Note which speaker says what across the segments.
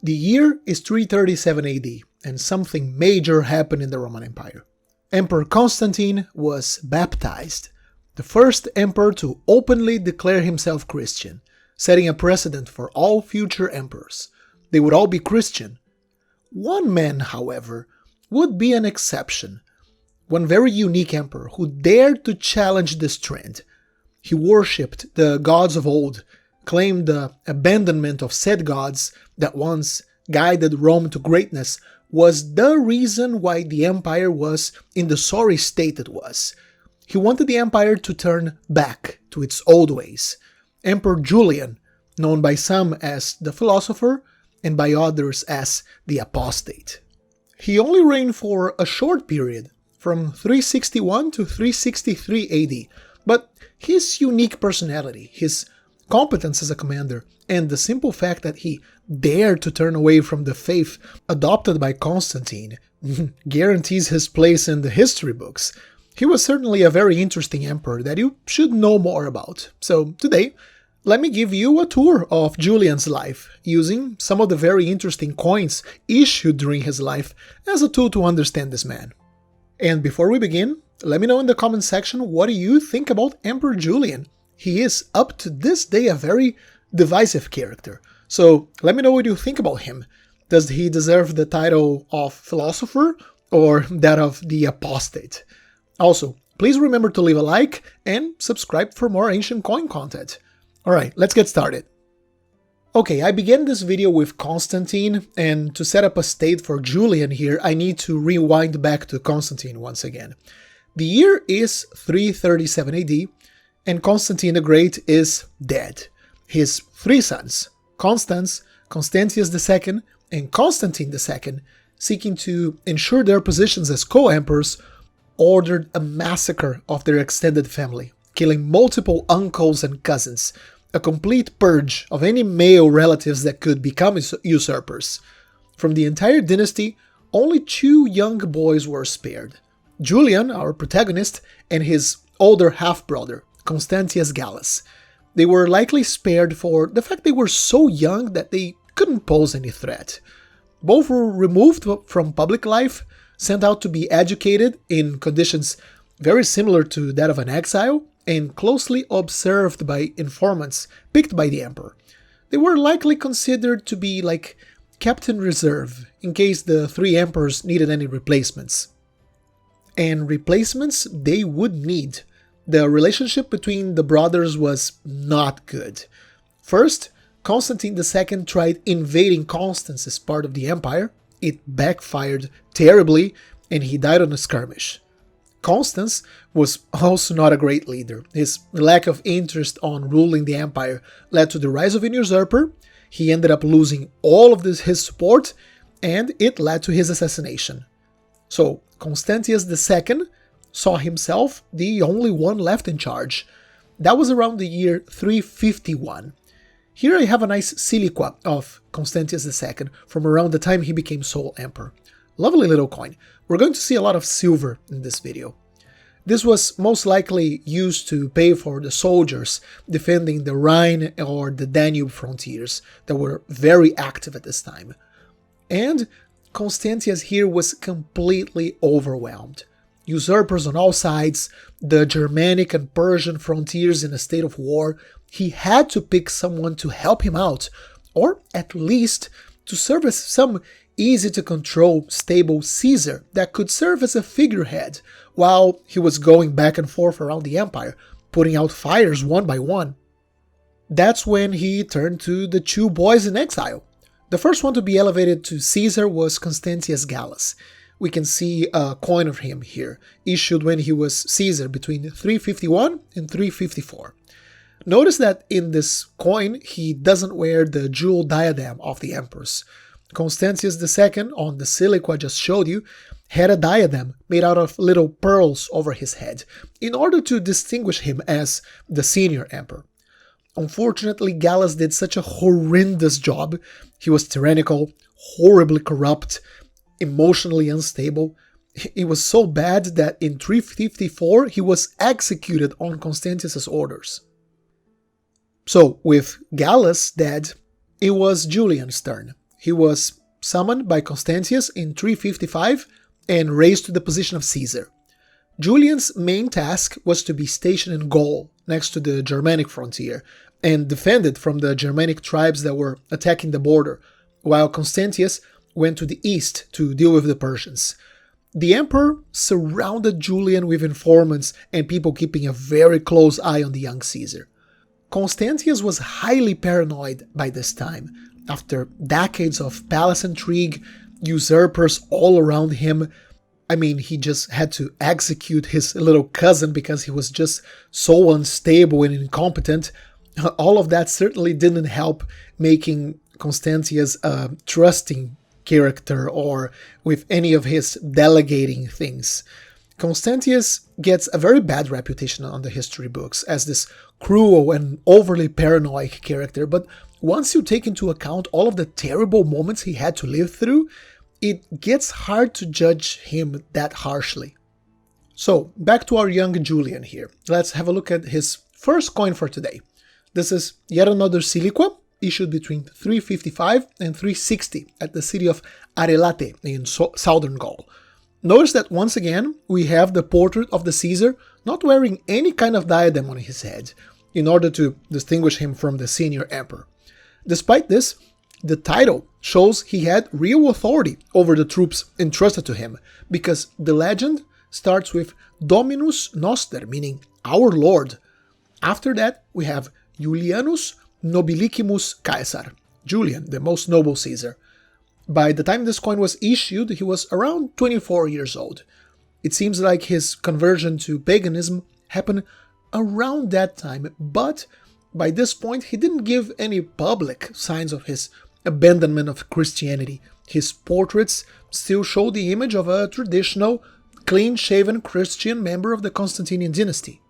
Speaker 1: The year is 337 AD, and something major happened in the Roman Empire. Emperor Constantine was baptized, the first emperor to openly declare himself Christian, setting a precedent for all future emperors. They would all be Christian. One man, however, would be an exception. One very unique emperor who dared to challenge this trend. He worshipped the gods of old, claimed the abandonment of said gods that once guided Rome to greatness was the reason why the empire was in the sorry state it was. He wanted the empire to turn back to its old ways. Emperor Julian, known by some as the Philosopher and by others as the Apostate. He only reigned for a short period, from 361 to 363 AD, but his unique personality, his competence as a commander, and the simple fact that he dared to turn away from the faith adopted by Constantine guarantees his place in the history books. He was certainly a very interesting emperor that you should know more about. So today, let me give you a tour of Julian's life, using some of the very interesting coins issued during his life as a tool to understand this man. And before we begin, let me know in the comment section what do you think about Emperor Julian. He is, up to this day, a very divisive character. So let me know what you think about him. Does he deserve the title of Philosopher or that of the Apostate? Also, please remember to leave a like and subscribe for more ancient coin content. Alright, let's get started. Okay, I began this video with Constantine, and to set up a state for Julian here, I need to rewind back to Constantine once again. The year is 337 AD, and Constantine the Great is dead. His three sons, Constans, Constantius II, and Constantine II, seeking to ensure their positions as co-emperors, ordered a massacre of their extended family, killing multiple uncles and cousins, a complete purge of any male relatives that could become usurpers. From the entire dynasty, only two young boys were spared. Julian, our protagonist, and his older half-brother, Constantius Gallus. They were likely spared for the fact they were so young that they couldn't pose any threat. Both were removed from public life, sent out to be educated in conditions very similar to that of an exile, and closely observed by informants picked by the emperor. They were likely considered to be like kept in reserve in case the three emperors needed any replacements. And replacements they would need. The relationship between the brothers was not good. First, Constantine II tried invading Constance as part of the empire. It backfired terribly, and he died on a skirmish. Constans was also not a great leader. His lack of interest on ruling the empire led to the rise of a usurper. He ended up losing all of his support, and it led to his assassination. So, Constantius II saw himself the only one left in charge. That was around the year 351. Here I have a nice siliqua of Constantius II from around the time he became sole emperor. Lovely little coin. We're going to see a lot of silver in this video. This was most likely used to pay for the soldiers defending the Rhine or the Danube frontiers that were very active at this time. And Constantius here was completely overwhelmed. Usurpers on all sides, the Germanic and Persian frontiers in a state of war. He had to pick someone to help him out, or at least to serve as some easy-to-control, stable Caesar that could serve as a figurehead while he was going back and forth around the empire, putting out fires one by one. That's when he turned to the two boys in exile. The first one to be elevated to Caesar was Constantius Gallus. We can see a coin of him here, issued when he was Caesar between 351 and 354. Notice that in this coin, he doesn't wear the jewel diadem of the emperors. Constantius II, on the siliqua I just showed you, had a diadem made out of little pearls over his head, in order to distinguish him as the senior emperor. Unfortunately, Gallus did such a horrendous job. He was tyrannical, horribly corrupt, emotionally unstable. It was so bad that in 354 he was executed on Constantius' orders. So, with Gallus dead, it was Julian's turn. he was summoned by Constantius in 355 and raised to the position of Caesar. Julian's main task was to be stationed in Gaul, next to the Germanic frontier, and defend it from the Germanic tribes that were attacking the border, while Constantius went to the east to deal with the Persians. The emperor surrounded Julian with informants and people keeping a very close eye on the young Caesar. Constantius was highly paranoid by this time. After decades of palace intrigue, usurpers all around him, he just had to execute his little cousin because he was just so unstable and incompetent. All of that certainly didn't help making Constantius a trusting character or with any of his delegating things. Constantius gets a very bad reputation on the history books as this cruel and overly paranoid character, but once you take into account all of the terrible moments he had to live through, it gets hard to judge him that harshly. So, back to our young Julian here. Let's have a look at his first coin for today. This is yet another Siliqua, issued between 355 and 360 at the city of Arelate in southern Gaul. Notice that once again, we have the portrait of the Caesar not wearing any kind of diadem on his head, in order to distinguish him from the senior emperor. Despite this, the title shows he had real authority over the troops entrusted to him, because the legend starts with Dominus Noster, meaning our Lord. After that, we have Julianus Nobilicimus Caesar, Julian, the most noble Caesar. By the time this coin was issued, he was around 24 years old. It seems like his conversion to paganism happened around that time, but by this point he didn't give any public signs of his abandonment of Christianity. His portraits still show the image of a traditional, clean-shaven Christian member of the Constantinian dynasty.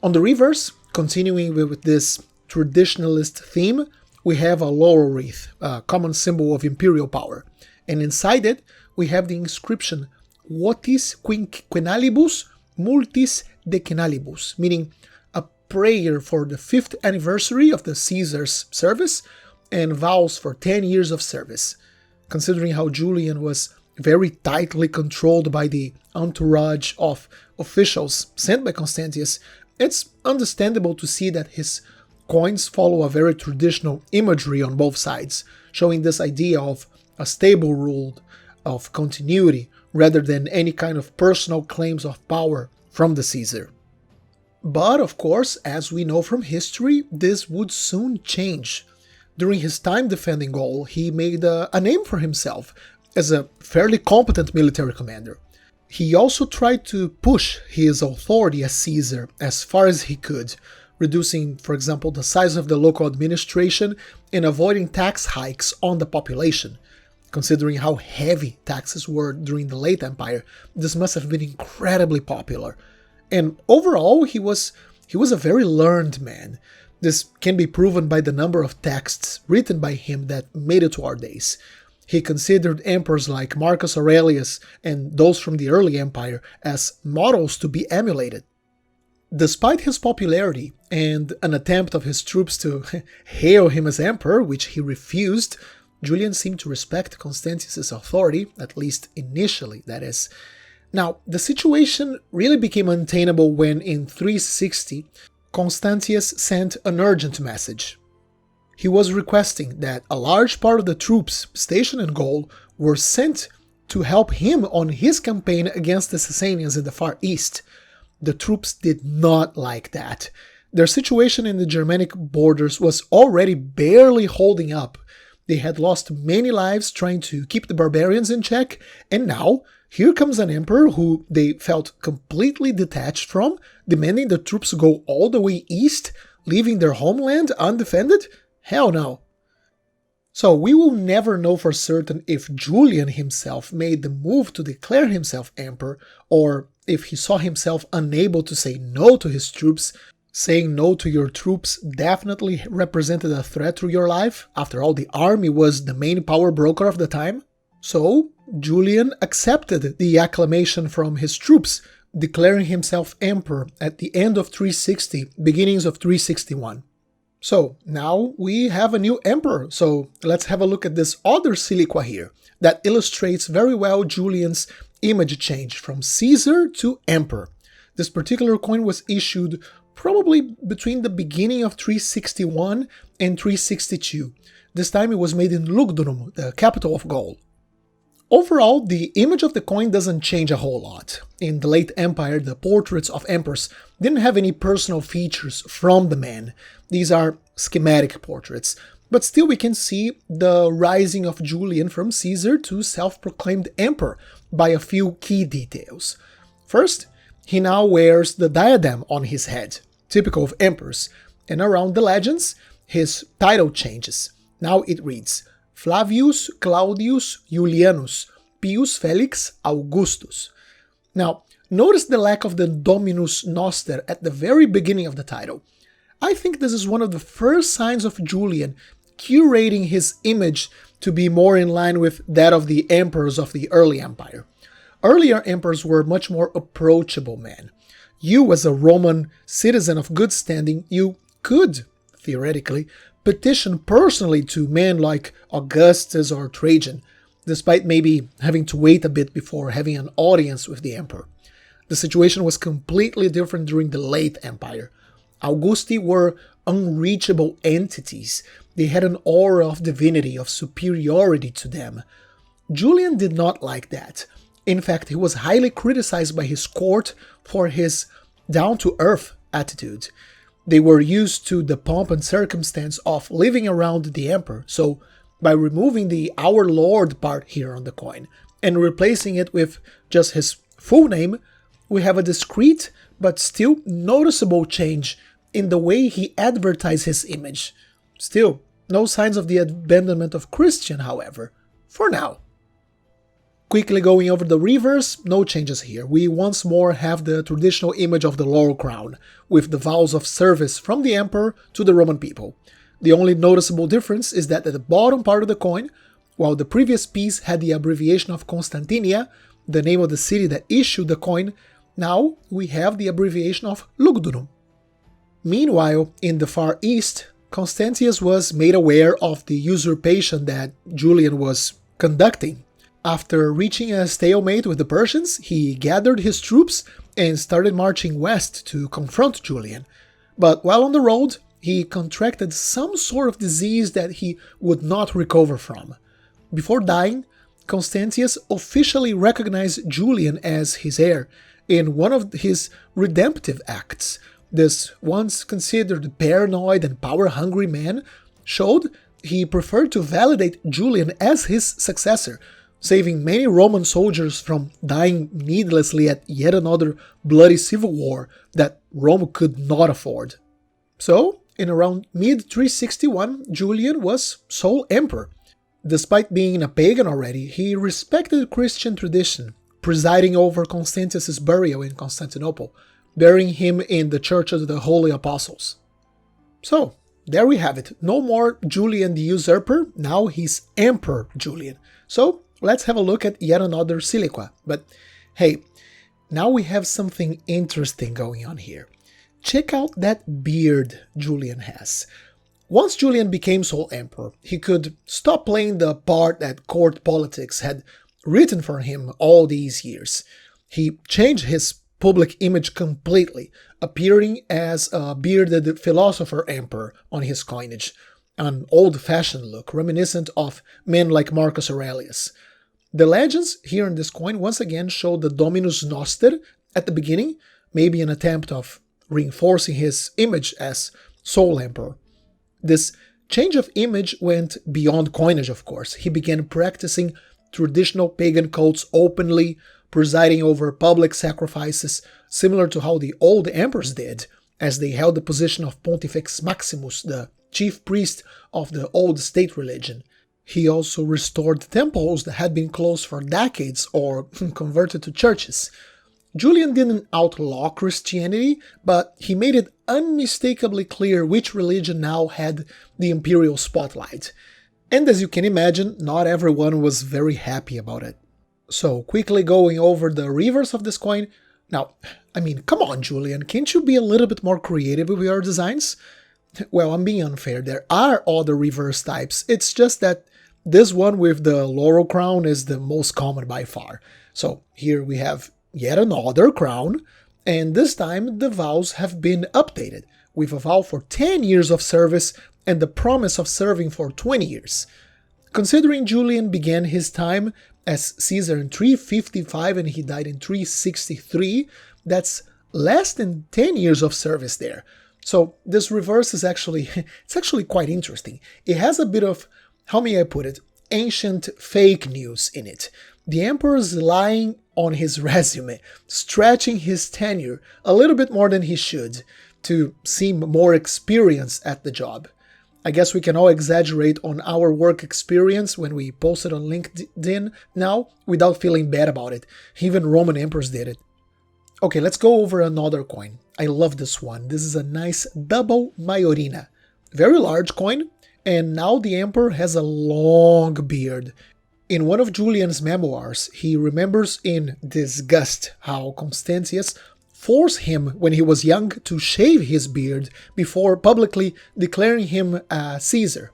Speaker 1: On the reverse, continuing with this traditionalist theme, we have a laurel wreath, a common symbol of imperial power, and inside it we have the inscription Votis quinquennalibus multis decenalibus, meaning a prayer for the 5th anniversary of the Caesar's service and vows for 10 years of service. Considering how Julian was very tightly controlled by the entourage of officials sent by Constantius, it's understandable to see that his coins follow a very traditional imagery on both sides, showing this idea of a stable rule, of continuity, rather than any kind of personal claims of power from the Caesar. But of course, as we know from history, this would soon change. During his time defending Gaul, he made a name for himself as a fairly competent military commander. He also tried to push his authority as Caesar as far as he could, reducing, for example, the size of the local administration and avoiding tax hikes on the population. Considering how heavy taxes were during the late Empire, this must have been incredibly popular. And overall, he was a very learned man. This can be proven by the number of texts written by him that made it to our days. He considered emperors like Marcus Aurelius and those from the early empire as models to be emulated. Despite his popularity and an attempt of his troops to hail him as emperor, which he refused, Julian seemed to respect Constantius' authority, at least initially, that is. Now, the situation really became untenable when, in 360, Constantius sent an urgent message. He was requesting that a large part of the troops stationed in Gaul were sent to help him on his campaign against the Sasanians in the Far East. The troops did not like that. Their situation in the Germanic borders was already barely holding up. They had lost many lives trying to keep the barbarians in check, and now here comes an emperor who they felt completely detached from, demanding the troops go all the way east, leaving their homeland undefended? Hell no. So we will never know for certain if Julian himself made the move to declare himself emperor, or if he saw himself unable to say no to his troops. Saying no to your troops definitely represented a threat to your life. After all, the army was the main power broker of the time. So Julian accepted the acclamation from his troops, declaring himself emperor at the end of 360, beginnings of 361. So now we have a new emperor, so let's have a look at this other siliqua here that illustrates very well Julian's image change from Caesar to emperor. This particular coin was issued probably between the beginning of 361 and 362. This time it was made in Lugdunum, the capital of Gaul. Overall, the image of the coin doesn't change a whole lot. In the late empire, the portraits of emperors didn't have any personal features from the man. These are schematic portraits, but still we can see the rising of Julian from Caesar to self-proclaimed emperor by a few key details. First, he now wears the diadem on his head, typical of emperors, and around the legends, his title changes. Now it reads, Flavius Claudius Julianus Pius Felix Augustus. Now, notice the lack of the Dominus Noster at the very beginning of the title. I think this is one of the first signs of Julian curating his image to be more in line with that of the emperors of the early empire. Earlier emperors were much more approachable men. You, as a Roman citizen of good standing, you could, theoretically, petition personally to men like Augustus or Trajan, despite maybe having to wait a bit before having an audience with the emperor. The situation was completely different during the late empire. Augusti were unreachable entities. They had an aura of divinity, of superiority to them. Julian did not like that. In fact, he was highly criticized by his court for his down-to-earth attitude. They were used to the pomp and circumstance of living around the emperor, so by removing the Our Lord part here on the coin and replacing it with just his full name, we have a discreet but still noticeable change in the way he advertised his image. Still, no signs of the abandonment of Christian, however, for now. Quickly going over the reverse, no changes here. We once more have the traditional image of the laurel crown, with the vows of service from the emperor to the Roman people. The only noticeable difference is that at the bottom part of the coin, while the previous piece had the abbreviation of Constantinia, the name of the city that issued the coin, now we have the abbreviation of Lugdunum. Meanwhile, in the Far East, Constantius was made aware of the usurpation that Julian was conducting. After reaching a stalemate with the Persians, he gathered his troops and started marching west to confront Julian. But while on the road, he contracted some sort of disease that he would not recover from. Before dying, Constantius officially recognized Julian as his heir in one of his redemptive acts. This once considered paranoid and power-hungry man showed he preferred to validate Julian as his successor, saving many Roman soldiers from dying needlessly at yet another bloody civil war that Rome could not afford. So, in around mid-361, Julian was sole emperor. Despite being a pagan already, he respected Christian tradition, presiding over Constantius' burial in Constantinople, burying him in the Church of the Holy Apostles. So, there we have it. No more Julian the usurper, now he's Emperor Julian. So, let's have a look at yet another siliqua. But hey, now we have something interesting going on here. Check out that beard Julian has. Once Julian became sole emperor, he could stop playing the part that court politics had written for him all these years. He changed his public image completely, appearing as a bearded philosopher emperor on his coinage, an old-fashioned look reminiscent of men like Marcus Aurelius. The legends here in this coin once again show the Dominus Noster at the beginning, maybe an attempt of reinforcing his image as sole emperor. This change of image went beyond coinage, of course. He began practicing traditional pagan cults openly, presiding over public sacrifices, similar to how the old emperors did, as they held the position of Pontifex Maximus, the chief priest of the old state religion. He also restored temples that had been closed for decades or converted to churches. Julian didn't outlaw Christianity, but he made it unmistakably clear which religion now had the imperial spotlight. And as you can imagine, not everyone was very happy about it. So, quickly going over the reverse of this coin. Now, come on, Julian, can't you be a little bit more creative with your designs? Well, I'm being unfair. There are other reverse types. It's just that this one with the laurel crown is the most common by far. So here we have yet another crown, and this time the vows have been updated with a vow for 10 years of service and the promise of serving for 20 years. Considering Julian began his time as Caesar in 355 and he died in 363, that's less than 10 years of service there. So this reverse is actually, it's actually quite interesting. It has a bit of, how may I put it, ancient fake news in it. The emperor is lying on his resume, stretching his tenure a little bit more than he should to seem more experienced at the job. I guess we can all exaggerate on our work experience when we post it on LinkedIn now without feeling bad about it. Even Roman emperors did it. Okay, let's go over another coin. I love this one. This is a nice double Majorina. Very large coin, and now the emperor has a long beard. In one of Julian's memoirs, he remembers in disgust how Constantius forced him when he was young to shave his beard before publicly declaring him a Caesar.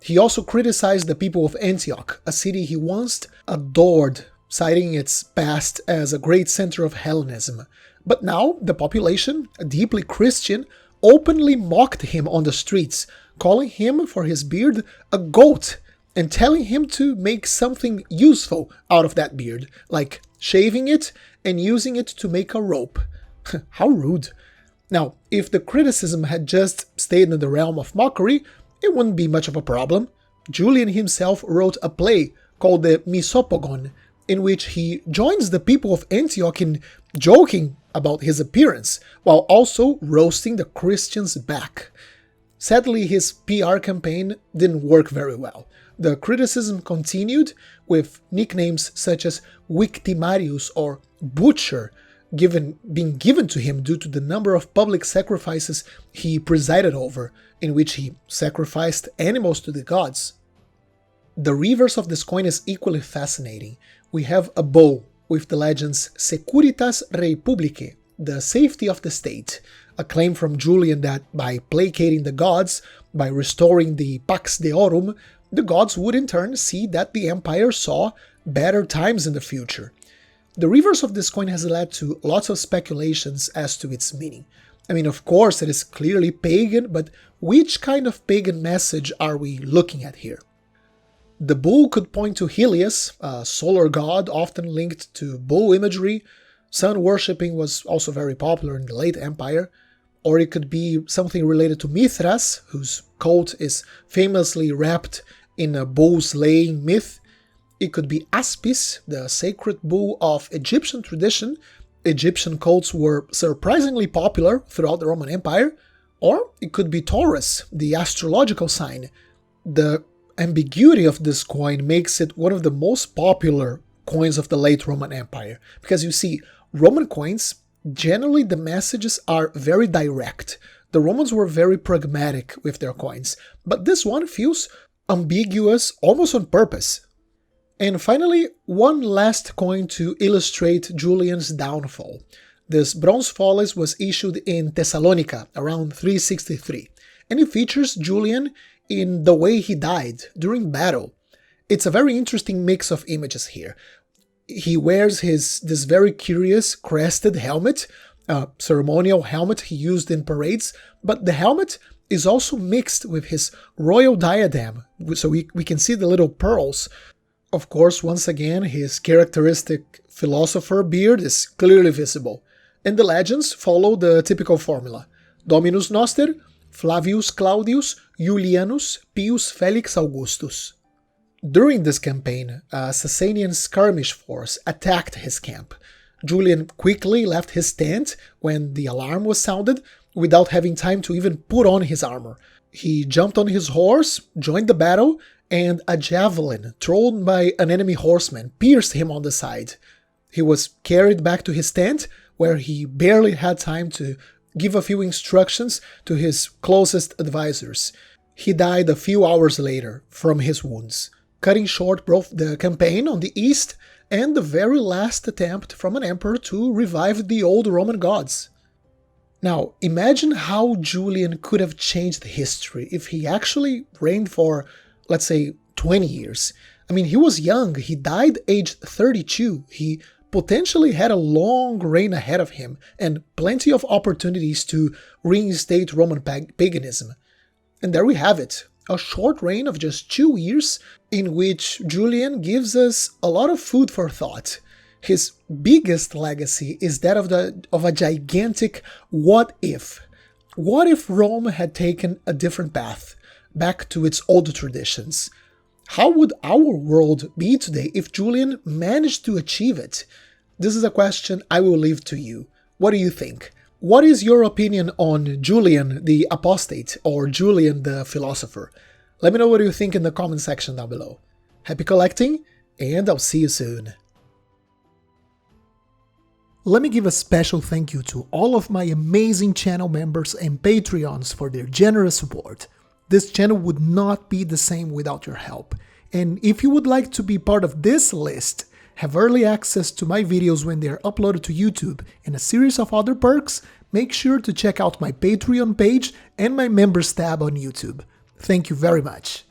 Speaker 1: He also criticized the people of Antioch, a city he once adored, citing its past as a great center of Hellenism. But now the population, deeply Christian, openly mocked him on the streets, calling him for his beard a goat and telling him to make something useful out of that beard, like shaving it and using it to make a rope. How rude. Now, if the criticism had just stayed in the realm of mockery, it wouldn't be much of a problem. Julian himself wrote a play called the Misopogon, in which he joins the people of Antioch in joking about his appearance, while also roasting the Christians back. Sadly, his PR campaign didn't work very well. The criticism continued, with nicknames such as Victimarius or Butcher being given to him due to the number of public sacrifices he presided over, in which he sacrificed animals to the gods. The reverse of this coin is equally fascinating. We have a bow with the legends Securitas Rei Publicae, the safety of the state, a claim from Julian that by placating the gods, by restoring the Pax Deorum, the gods would in turn see that the empire saw better times in the future. The reverse of this coin has led to lots of speculations as to its meaning. I mean, of course, it is clearly pagan, but which kind of pagan message are we looking at here? The bull could point to Helios, a solar god often linked to bull imagery. Sun worshipping was also very popular in the late empire. Or it could be something related to Mithras, whose cult is famously wrapped in a bull slaying myth. It could be Aspis, the sacred bull of Egyptian tradition. Egyptian cults were surprisingly popular throughout the Roman Empire. Or it could be Taurus, the astrological sign. The ambiguity of this coin makes it one of the most popular coins of the late Roman Empire. Because you see, Roman coins, generally the messages are very direct. The Romans were very pragmatic with their coins. But this one feels ambiguous almost on purpose. And finally, one last coin to illustrate Julian's downfall. This bronze follis was issued in Thessalonica around 363, and it features Julian in the way he died during battle. It's a very interesting mix of images here. He wears this very curious crested helmet, a ceremonial helmet he used in parades, but the helmet is also mixed with his royal diadem, so we can see the little pearls. Of course, once again, his characteristic philosopher beard is clearly visible, and the legends follow the typical formula: Dominus Noster, Flavius Claudius, Julianus, Pius Felix Augustus. During this campaign, a Sasanian skirmish force attacked his camp. Julian quickly left his tent when the alarm was sounded, without having time to even put on his armor. He jumped on his horse, joined the battle, and a javelin thrown by an enemy horseman pierced him on the side. He was carried back to his tent, where he barely had time to give a few instructions to his closest advisors. He died a few hours later from his wounds, cutting short both the campaign on the east and the very last attempt from an emperor to revive the old Roman gods. Now, imagine how Julian could have changed history if he actually reigned for, let's say, 20 years. I mean, he was young, he died aged 32, he potentially had a long reign ahead of him and plenty of opportunities to reinstate Roman paganism. And there we have it, a short reign of just 2 years in which Julian gives us a lot of food for thought. His biggest legacy is that of a gigantic what if. What if Rome had taken a different path, back to its old traditions? How would our world be today if Julian managed to achieve it? This is a question I will leave to you. What do you think? What is your opinion on Julian the Apostate or Julian the Philosopher? Let me know what you think in the comment section down below. Happy collecting, and I'll see you soon. Let me give a special thank you to all of my amazing channel members and Patreons for their generous support. This channel would not be the same without your help. And if you would like to be part of this list, have early access to my videos when they are uploaded to YouTube, and a series of other perks, make sure to check out my Patreon page and my members tab on YouTube. Thank you very much.